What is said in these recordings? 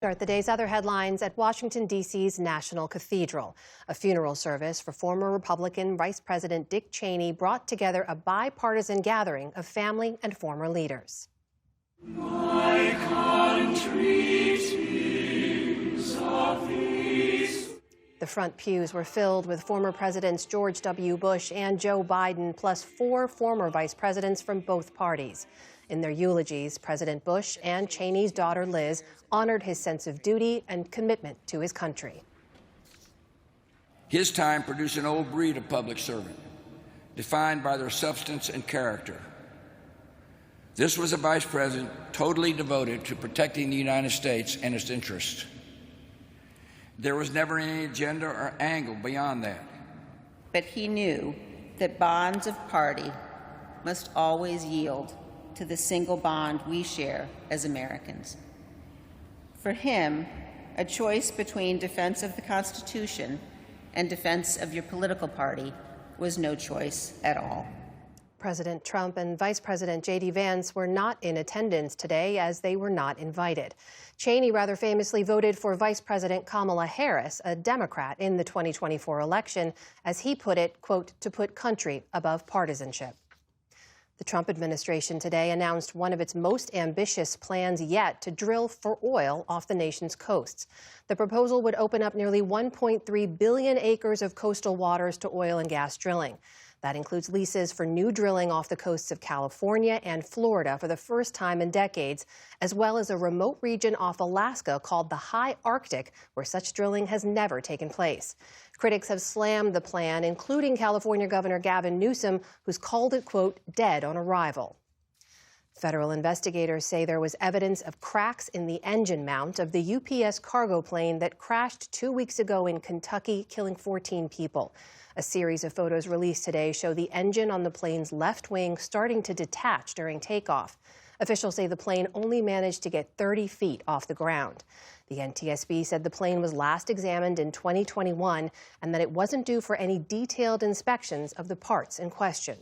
Start the day's other headlines at Washington, D.C.'s National Cathedral. A funeral service for former Republican Vice President Dick Cheney brought together a bipartisan gathering of family and former leaders. My country sings of peace. The front pews were filled with former Presidents George W. Bush and Joe Biden, plus 4 former vice presidents from both parties. In their eulogies, President Bush and Cheney's daughter Liz honored his sense of duty and commitment to his country. His time produced an old breed of public servant, defined by their substance and character. This was a vice president totally devoted to protecting the United States and its interests. There was never any agenda or angle beyond that. But he knew that bonds of party must always yield to the single bond we share as Americans. For him, a choice between defense of the Constitution and defense of your political party was no choice at all. President Trump and Vice President J.D. Vance were not in attendance today as they were not invited. Cheney rather famously voted for Vice President Kamala Harris, a Democrat, in the 2024 election, as he put it, quote, to put country above partisanship. The Trump administration today announced one of its most ambitious plans yet to drill for oil off the nation's coasts. The proposal would open up nearly 1.3 billion acres of coastal waters to oil and gas drilling. That includes leases for new drilling off the coasts of California and Florida for the first time in decades, as well as a remote region off Alaska called the High Arctic, where such drilling has never taken place. Critics have slammed the plan, including California Governor Gavin Newsom, who's called it, quote, dead on arrival. Federal investigators say there was evidence of cracks in the engine mount of the UPS cargo plane that crashed 2 weeks ago in Kentucky, killing 14 people. A series of photos released today show the engine on the plane's left wing starting to detach during takeoff. Officials say the plane only managed to get 30 feet off the ground. The NTSB said the plane was last examined in 2021 and that it wasn't due for any detailed inspections of the parts in question.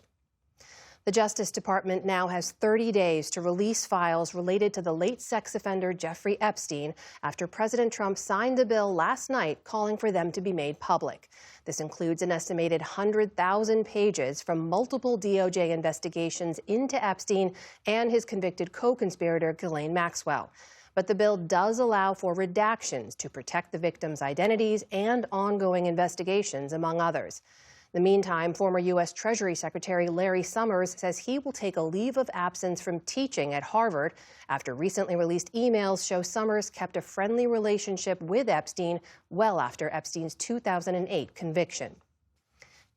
The Justice Department now has 30 days to release files related to the late sex offender Jeffrey Epstein after President Trump signed a bill last night calling for them to be made public. This includes an estimated 100,000 pages from multiple DOJ investigations into Epstein and his convicted co-conspirator Ghislaine Maxwell. But the bill does allow for redactions to protect the victims' identities and ongoing investigations, among others. In the meantime, former U.S. Treasury Secretary Larry Summers says he will take a leave of absence from teaching at Harvard after recently released emails show Summers kept a friendly relationship with Epstein well after Epstein's 2008 conviction.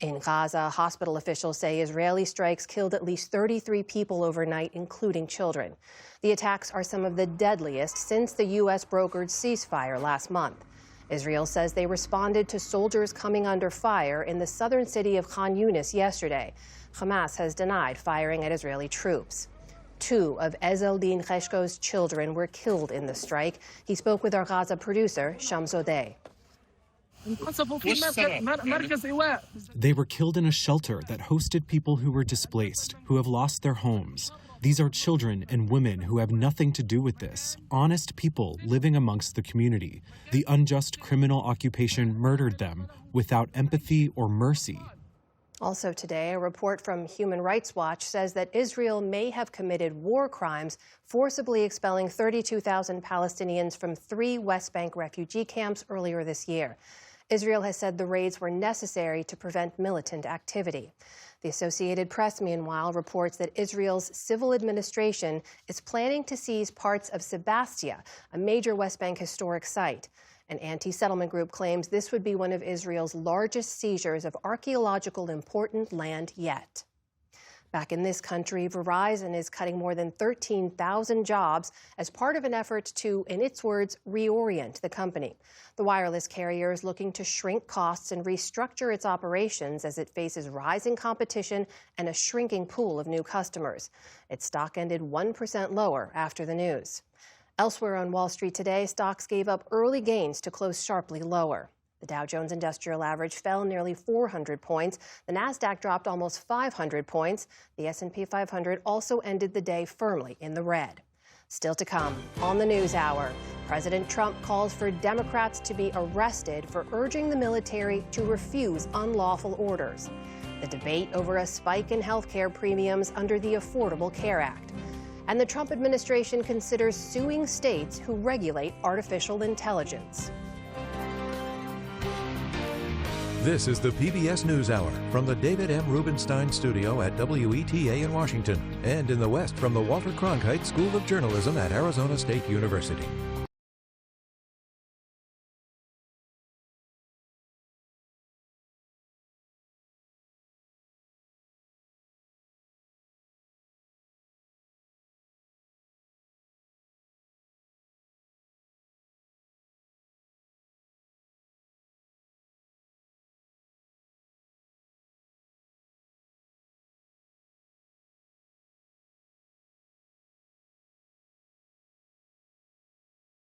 In Gaza, hospital officials say Israeli strikes killed at least 33 people overnight, including children. The attacks are some of the deadliest since the U.S. brokered ceasefire last month. Israel says they responded to soldiers coming under fire in the southern city of Khan Yunis yesterday. Hamas has denied firing at Israeli troops. 2 of Ezzeldin Kheshko's children were killed in the strike. He spoke with our Gaza producer, Shams Odeh. They were killed in a shelter that hosted people who were displaced, who have lost their homes. These are children and women who have nothing to do with this, honest people living amongst the community. The unjust criminal occupation murdered them without empathy or mercy. Also today, a report from Human Rights Watch says that Israel may have committed war crimes, forcibly expelling 32,000 Palestinians from 3 West Bank refugee camps earlier this year. Israel has said the raids were necessary to prevent militant activity. The Associated Press, meanwhile, reports that Israel's civil administration is planning to seize parts of Sebastia, a major West Bank historic site. An anti-settlement group claims this would be one of Israel's largest seizures of archaeological important land yet. Back in this country, Verizon is cutting more than 13,000 jobs as part of an effort to, in its words, reorient the company. The wireless carrier is looking to shrink costs and restructure its operations as it faces rising competition and a shrinking pool of new customers. Its stock ended 1% lower after the news. Elsewhere on Wall Street today, stocks gave up early gains to close sharply lower. The Dow Jones Industrial Average fell nearly 400 points. The Nasdaq dropped almost 500 points. The S&P 500 also ended the day firmly in the red. Still to come on the NewsHour, President Trump calls for Democrats to be arrested for urging the military to refuse unlawful orders. The debate over a spike in health care premiums under the Affordable Care Act. And the Trump administration considers suing states who regulate artificial intelligence. This is the PBS NewsHour from the David M. Rubenstein Studio at WETA in Washington and in the West from the Walter Cronkite School of Journalism at Arizona State University.